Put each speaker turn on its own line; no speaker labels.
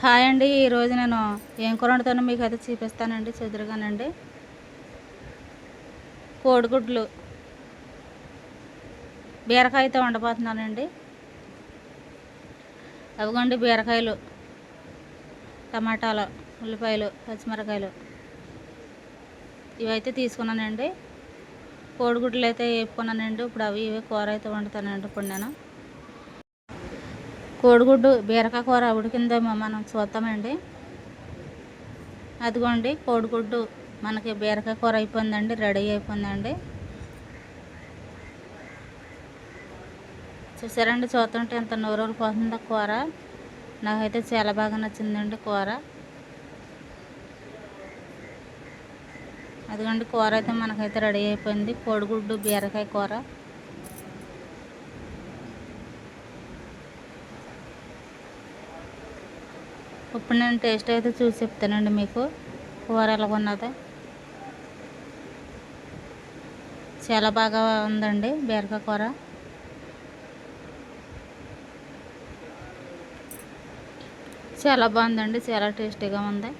Hi అండి. ఈరోజు నేను ఏం కూర వండుతానో మీకు అయితే చూపిస్తానండి. చెదురుగానండి కోడిగుడ్లు బీరకాయతో వండబోతున్నానండి. అవిగోండి బీరకాయలు, టమాటాలు, ఉల్లిపాయలు, పచ్చిమిరకాయలు ఇవైతే తీసుకున్నానండి. కోడిగుడ్లు అయితే వేపుకున్నానండి. ఇప్పుడు అవి ఇవి కూర అయితే వండుతానండి. ఇప్పుడు నేను కోడిగుడ్డు బీరకాయ కూర ఉడికిందేమో మనం చూద్దామండి. అదిగోండి కోడిగుడ్డు మనకి బీరకాయ కూర అయిపోయిందండి, రెడీ అయిపోయిందండి. చూసారండి, చూస్తుంటే ఎంత నూరూరు పోతుందో కూర. నాకైతే చాలా బాగా నచ్చిందండి కూర. అదిగోండి కూర అయితే మనకైతే రెడీ అయిపోయింది, కోడిగుడ్డు బీరకాయ కూర. ఇప్పుడు నేను టేస్ట్ అయితే చూసి చెప్తానండి మీకు కూర ఎలా ఉన్నదో. చాలా బాగా ఉందండి బీరకాయ కూర. చాలా బాగుందండి, చాలా టేస్టీగా ఉంది.